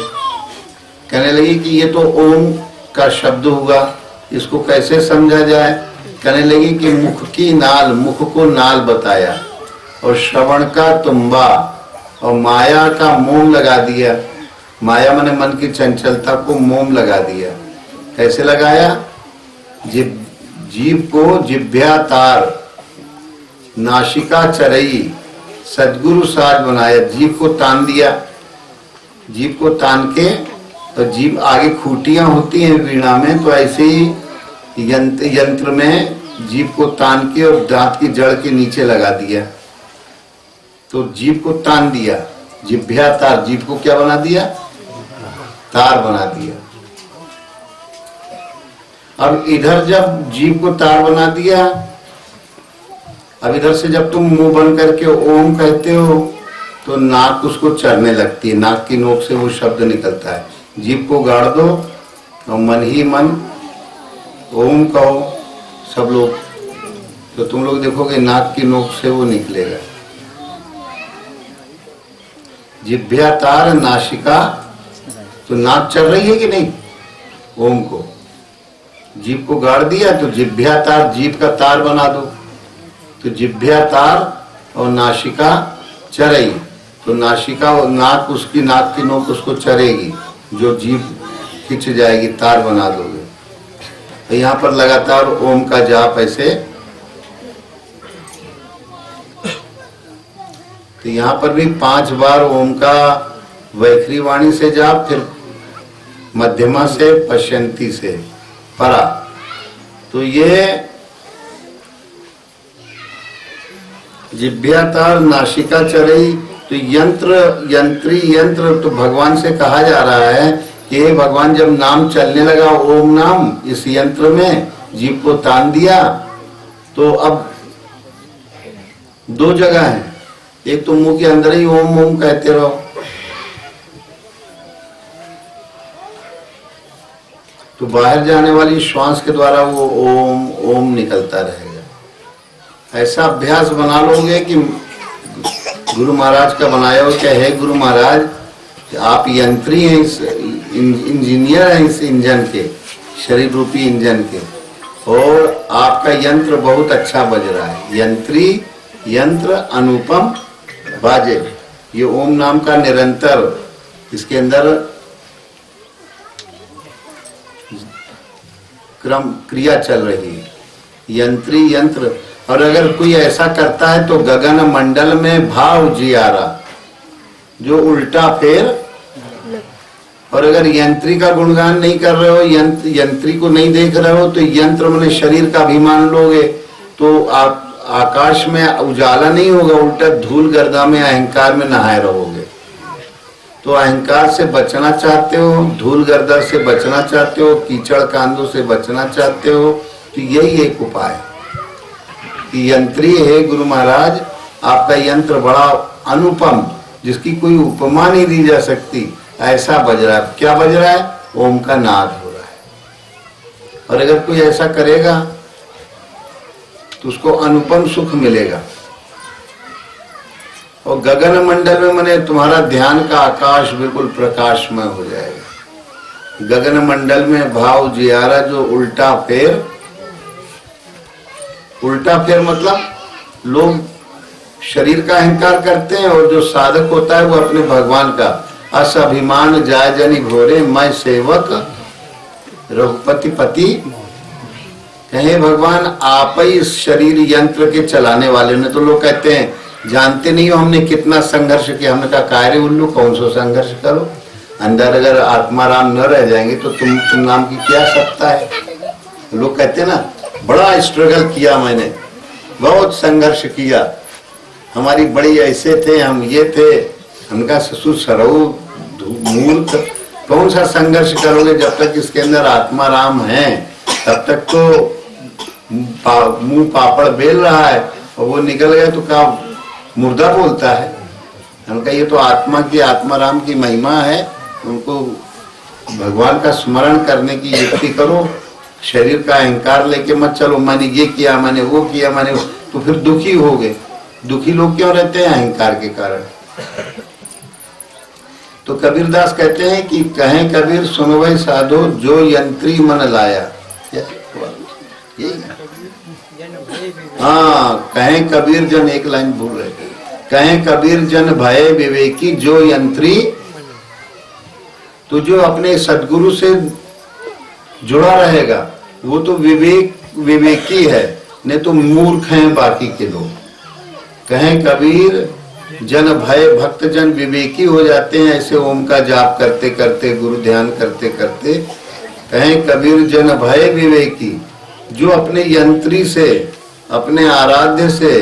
कहने लगी कि ये तो ओम का शब्द हुआ, इसको कैसे समझा जाए। कहने लगी कि मुख की नाल, मुख को नाल बताया, और श्रवण का तुम्बा, और माया का मोम लगा दिया। माया माने मन की चंचलता को मोम लगा दिया। कैसे लगाया? जीव को जिभ्या तार, नासिका चरई, सदगुरु साज बनाया। जीव को तान दिया, जीव को तान के, तो जीव आगे खूटियां होती हैं वीणा में, तो ऐसे ही यंत्र में जीव को तान के और दांत की जड़ के नीचे लगा दिया। तो जीव को तान दिया, जिभ्या तार, जीव को क्या बना दिया? तार बना दिया। अब इधर जब जीव को तार बना दिया, अब इधर से जब तुम मुंह बंद करके ओम कहते हो तो नाक उसको चरने लगती है, नाक की नोक से वो शब्द निकलता है। जीभ को गाड़ दो और मन ही मन ओम कहो सब लोग, तो तुम लोग देखोगे नाक की नोक से वो निकलेगा। जिभ्या तार नासिका, तो नाक चल रही है कि नहीं ओम को। जीभ को गाड़ दिया तो जिभ्या तार, जीभ का तार बना दो, तो जिभ्या तार और नासिका चरई, तो नासिका और नाक, उसकी नाक की नोक उसको चरेगी, जो जीभ खिंच जाएगी, तार बना दोगे। तो यहाँ पर लगातार ओम का जाप ऐसे, तो यहाँ पर भी 5 बार ओम का वैखरी वाणी से जाप, फिर मध्यमा से, पश्यंती से, परा। तो ये जिभ्यातार नासिका चरई, तो यंत्र तो भगवान से कहा जा रहा है कि हे भगवान, जब नाम चलने लगा ओम नाम इस यंत्र में, जीभ को तान दिया, तो अब 2 जगह है। एक तो मुंह के अंदर ही ओम ओम कहते रहो, तो बाहर जाने वाली श्वास के द्वारा वो ओम ओम निकलता रहेगा। ऐसा अभ्यास बना लोगे कि गुरु महाराज का बनाया हो क्या है, गुरु महाराज आप यंत्री हैं, इस इंजीनियर हैं इस इंजन के, शरीर रूपी इंजन के, और आपका यंत्र बहुत अच्छा बज रहा है। यंत्री यंत्र अनुपम बाजे, ये ओम नाम का निरंतर इसके अंदर क्रम क्रिया चल रही है, यंत्री यंत्र। और अगर कोई ऐसा करता है तो गगन मंडल में भाव जियारा, जो उल्टा फेर। और अगर यंत्री का गुणगान नहीं कर रहे हो, यंत्री को नहीं देख रहे हो, तो यंत्र माने शरीर का अभिमान लोगे तो आप आकाश में उजाला नहीं होगा, उल्टा धूल गर्दा में अहंकार में नहाए रहोगे। तो अहंकार से बचना चाहते हो, धूल गर्दा से बचना चाहते हो, कीचड़ कांदों से बचना चाहते हो, तो यही एक उपाय है कि यंत्री है गुरु महाराज, आपका यंत्र बड़ा अनुपम, जिसकी कोई उपमा नहीं दी जा सकती, ऐसा बज रहा है। क्या बज रहा है? ओम का नाद हो रहा है। और अगर कोई ऐसा करेगा तो उसको अनुपम सुख मिलेगा। और गगन मंडल में माने तुम्हारा ध्यान का आकाश बिल्कुल प्रकाशमय हो जाएगा। गगन मंडल में भाव जियारा, जो उल्टा फेर, उल्टा फेर मतलब लोग शरीर का अहंकार करते हैं, और जो साधक होता है वो अपने भगवान का। अस अभिमान जाय जनि घोरे, मैं सेवक रघुपति पति कहे भगवान, आप ही इस शरीर यंत्र के चलाने वाले ने। तो लोग कहते हैं जानते नहीं हो हमने कितना संघर्ष किया। हमने कहा कार्य उल्लू, कौन सा संघर्ष करो, अंदर अगर आत्माराम न रह जाएंगे तो तुम नाम की क्या सत्ता है। लोग कहते हैं ना, बड़ा स्ट्रगल किया मैंने, बहुत संघर्ष किया, हमारी बड़ी ऐसे थे, हम ये थे। उनका ससुर सरऊ मूर्ख, कौन सा संघर्ष करोगे? जब तक इसके अंदर आत्माराम है तब तक तो मुंह पापड़ बेल रहा है, और वो निकल गया तो क्या मुर्दा बोलता है। हम कहा ये तो आत्मा की, आत्माराम की महिमा है, उनको भगवान का स्मरण करने की युक्ति करो, शरीर का अहंकार लेके मत चलो, मैंने ये किया, मैंने वो किया, मैंने वो, तो फिर दुखी हो गए। दुखी लोग क्यों रहते हैं? अहंकार के कारण। तो कबीरदास कहते हैं कि कहें कबीर सुनवै साधो जो यंत्री मन लाया। यही हाँ, कहें कबीर जन, एक लाइन भूल रहे, कहें कबीर जन भय विवेकी जो यंत्री, तो जो अपने सदगुरु से जुड़ा रहेगा वो तो विवेकी है, नहीं तो मूर्ख हैं बाकी के लोग। कहें कबीर जन भय, भक्त जन विवेकी हो जाते हैं ऐसे ओम का जाप करते करते, गुरु ध्यान करते करते। कहें कबीर जन भय विवेकी, जो अपने यंत्री से, अपने आराध्य से,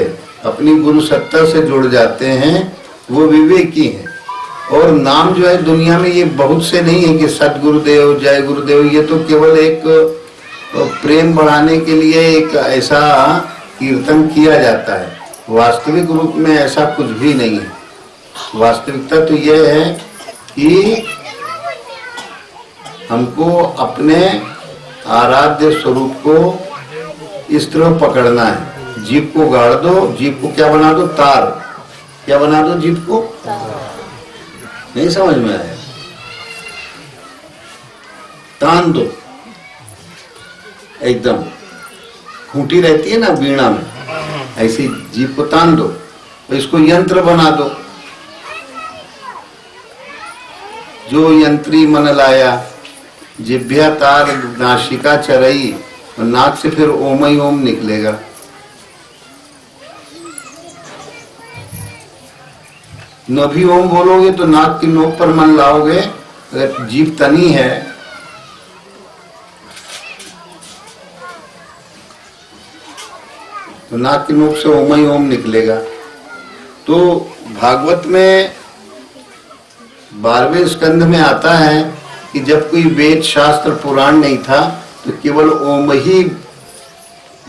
अपनी गुरु सत्ता से जुड़ जाते हैं वो विवेकी हैं। और नाम जो है दुनिया में ये बहुत से नहीं है कि सतगुरुदेव, जय गुरुदेव, ये तो केवल एक प्रेम बढ़ाने के लिए एक ऐसा कीर्तन किया जाता है। वास्तविक रूप में ऐसा कुछ भी नहीं है। वास्तविकता तो यह है कि हमको अपने आराध्य स्वरूप को इस तरह पकड़ना है। जीभ को गाड़ दो, जीभ को क्या बना दो? तार। क्या बना दो जीभ को? नहीं समझ में आया? तान दो एकदम। खूंटी रहती है ना वीणा में, ऐसी जीभ को तान दो, तो इसको यंत्र बना दो। जो यंत्री मन लाया, जिभ्या तार नासिका चरई, और नाक से फिर ओम ही ओम निकलेगा। न भी ओम बोलोगे तो नाक की नोक पर मन लाओगे। अगर जीभ तनी है तो नाक की नोक से ओम ही ओम निकलेगा। तो भागवत में 12वें स्कंद में आता है कि जब कोई वेद शास्त्र पुराण नहीं था तो केवल ओम ही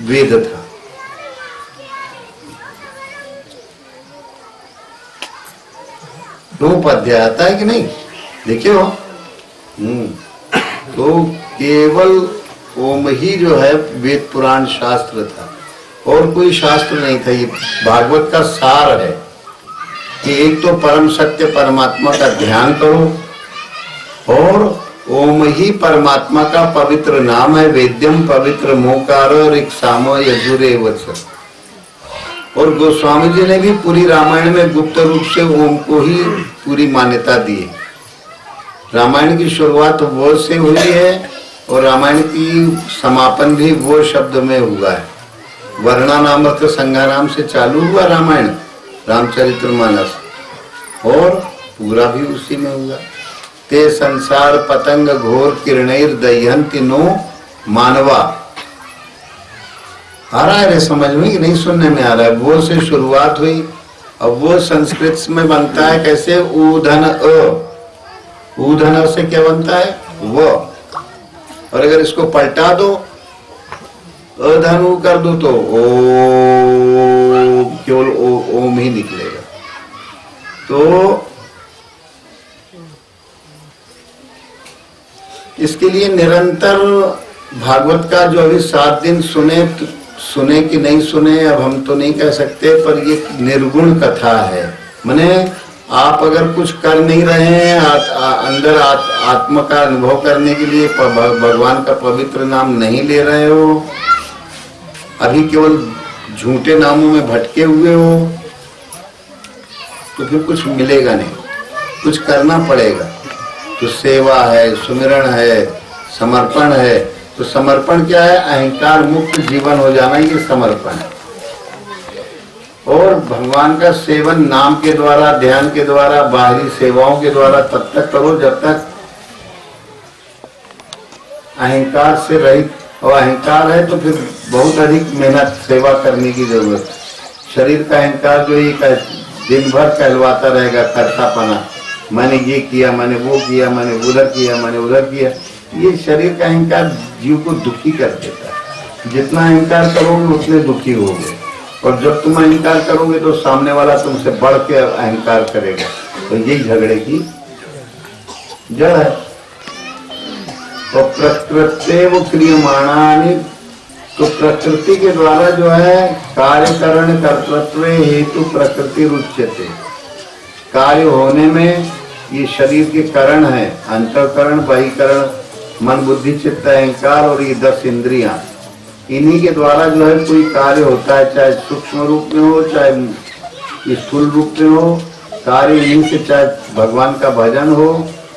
वेद था। दो पद्य आता है कि नहीं? देखिए हो। तो केवल ओम ही जो है वेद पुराण शास्त्र था, और कोई शास्त्र नहीं था। ये भागवत का सार है कि एक तो परम सत्य परमात्मा का ध्यान करो, और ओम ही परमात्मा का पवित्र नाम है। वेद्यम पवित्र मोकार ऋक् साम यजुरे वत्स। और गोस्वामी जी ने भी पूरी रामायण में गुप्त रूप से ओम को ही पूरी मान्यता दी है। रामायण की शुरुआत वो से हुई है और रामायण की समापन भी वो शब्द में हुआ है। वर्णनामृत संज्ञानाम से चालू हुआ रामायण, रामचरितमानस, और पूरा भी उसी में हुआ। ते संसार पतंग घोर किरणैर दह्यन्ति नो मानवा। आ रहा है रे समझ में कि नहीं? सुनने में आ रहा है। वो से शुरुआत हुई। अब वो संस्कृत में बनता है कैसे? ऊधन अ। ऊधन से क्या बनता है? वो। और अगर इसको पलटा दो, अधनु कर दो तो ओ, केवल ओम ही निकलेगा। तो इसके लिए निरंतर भागवत का जो अभी 7 दिन सुने कि नहीं सुने अब हम तो नहीं कह सकते, पर ये निर्गुण कथा है। माने आप अगर कुछ कर नहीं रहे हैं, अंदर आत्मा का अनुभव करने के लिए भगवान का पवित्र नाम नहीं ले रहे हो, अभी केवल झूठे नामों में भटके हुए हो, तो फिर कुछ मिलेगा नहीं। कुछ करना पड़ेगा। तो सेवा है, सुमिरण है, समर्पण है। तो समर्पण क्या है? अहंकार मुक्त जीवन हो जाना, ये समर्पण है। और भगवान का सेवन नाम के द्वारा, ध्यान के द्वारा, बाहरी सेवाओं के द्वारा तब तक करो जब तक अहंकार से रहित। और अहंकार है तो फिर बहुत अधिक मेहनत, सेवा करने की जरूरत। शरीर का अहंकार जो ये दिन भर कहलवाता रहेगा, कर्तापना, मैंने ये किया, मैंने वो किया, मैंने उधर किया, मैंने उधर किया। ये शरीर का अहंकार जीव को दुखी कर देता है। जितना अहंकार करोगे उतने दुखी होगे। और जब तुम अहंकार करोगे तो सामने वाला तुमसे बढ़ के अहंकार करेगा, तो यही झगड़े की जड़ है। तो प्रकृत्येव क्रियमाणानि, तो प्रकृति के द्वारा जो है कार्यकरण कर्तृत्व हेतु प्रकृति रुच्यते, कार्य होने में ये शरीर के करण है, अंतःकरण, बाह्यकरण, मन बुद्धि चित्त अहंकार और ये 10 इंद्रियां, इन्हीं के द्वारा जो है कोई कार्य होता है, चाहे सूक्ष्म रूप में हो चाहे स्थूल रूप में हो, कार्य इन्हीं से, चाहे भगवान का भजन हो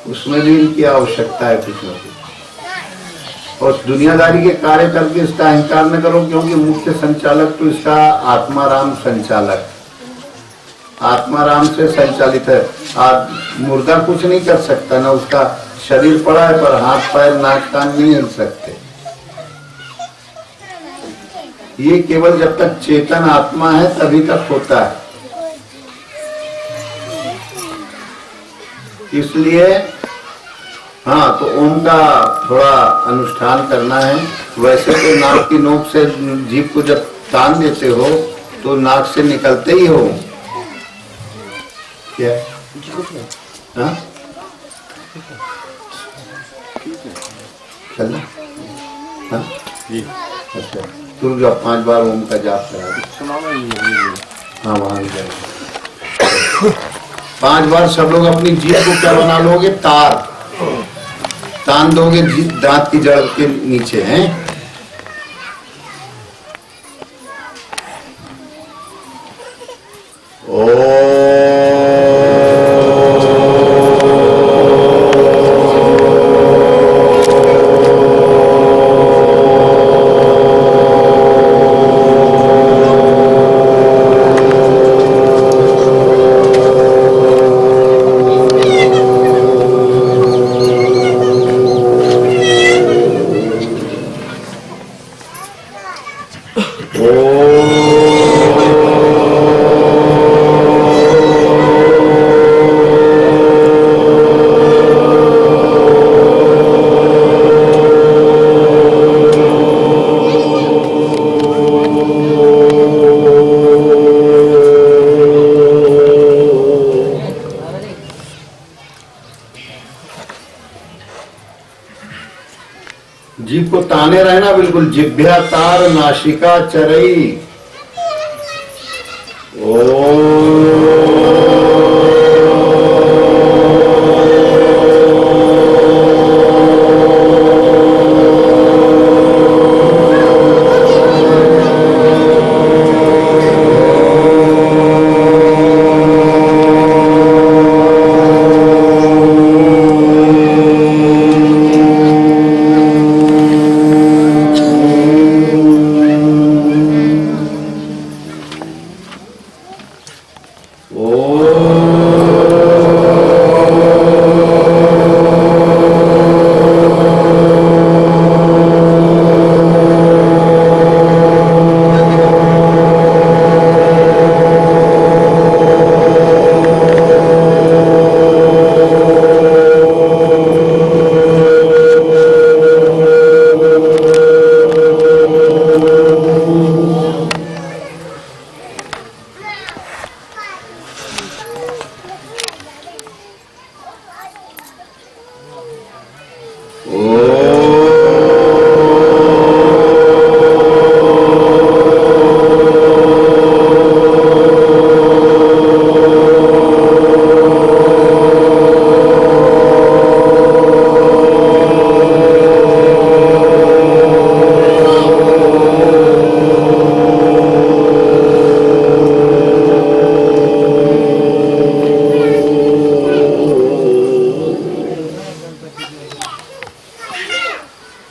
उसमें भी इनकी आवश्यकता है कुछ न कुछ। और दुनियादारी के कार्य करके इसका अहंकार न करो, क्योंकि मुख्य संचालक तो इसका आत्माराम संचालक, आत्माराम से संचालित है। मुर्दा कुछ नहीं कर सकता, ना उसका शरीर पड़ा है पर हाथ पैर नाक कान नहीं हिल सकते। ये केवल जब तक चेतन आत्मा है तभी तक होता है। इसलिए हाँ, तो ओम का थोड़ा अनुष्ठान करना है। वैसे तो नाक की नोक से जीभ को जब तान देते हो तो नाक से निकलते ही हो। क्या हाँ? चलना हाँ? अच्छा, तुम जो 5 बार ओम का जाप करा दो। हाँ, वहां 5 बार सब लोग अपनी जीभ को क्या बना लोगे? तार तान दोगे दांत की जड़ के नीचे हैं। जीभ को ताने रहना बिल्कुल। जिभ्या तार नासिका चरई।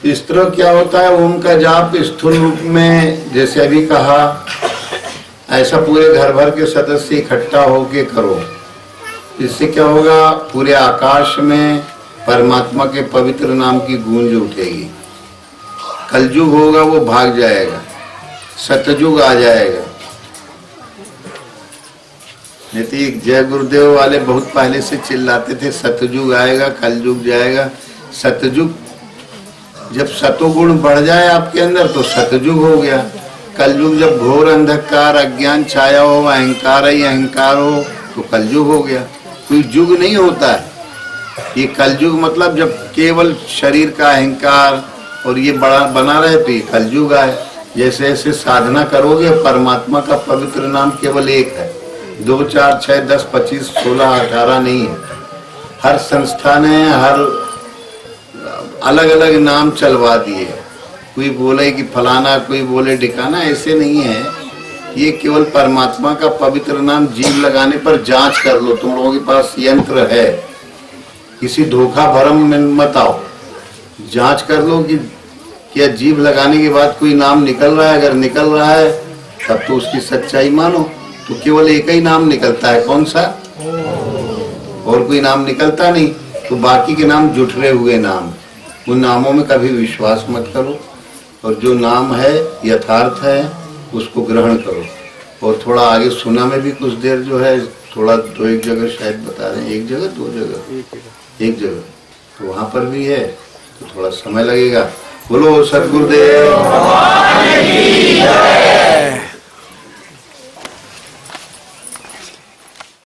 इस तरह क्या होता है, ओम का जाप स्थूल रूप में जैसे अभी कहा, ऐसा पूरे घर भर के सदस्य इकट्ठा होके करो। इससे क्या होगा, पूरे आकाश में परमात्मा के पवित्र नाम की गूंज उठेगी। कलयुग होगा वो भाग जाएगा, सतयुग आ जाएगा। नहीं तो एक जय गुरुदेव वाले बहुत पहले से चिल्लाते थे सतयुग आएगा, कलयुग जाएगा। सतयुग, जब सतोगुण बढ़ जाए आपके अंदर तो सतयुग हो गया, कलयुग जब घोर अंधकार अज्ञान छाया हो, अहंकार ही अहंकार हो, तो कलयुग हो गया। कोई युग नहीं होता है ये कलयुग, मतलब जब केवल शरीर का अहंकार और ये बड़ा बना रहे तो ये कलयुग आए। जैसे ऐसे साधना करोगे, परमात्मा का पवित्र नाम केवल एक है, 2 4 6 10 25 16 18 नहीं है। हर संस्था ने हर अलग अलग नाम चलवा दिए, कोई बोले कि फलाना, कोई बोले ढिकाना, ऐसे नहीं है। ये केवल परमात्मा का पवित्र नाम जीव लगाने पर जांच कर लो, तुम लोगों के पास यंत्र है, किसी धोखा भरम में मत आओ, जांच कर लो कि क्या जीव लगाने के बाद कोई नाम निकल रहा है। अगर निकल रहा है तब तो उसकी सच्चाई मानो। तो केवल एक ही नाम निकलता है, कौन सा? और कोई नाम निकलता नहीं। तो बाकी के नाम जुटरे हुए नाम, उन नामों में कभी विश्वास मत करो, और जो नाम है यथार्थ है उसको ग्रहण करो। और थोड़ा आगे सुना में भी कुछ देर जो है, थोड़ा तो एक जगह शायद बता रहे हैं, एक जगह 2 जगह, एक जगह, तो वहाँ पर भी है, तो थोड़ा समय लगेगा। बोलो सतगुरुदेव।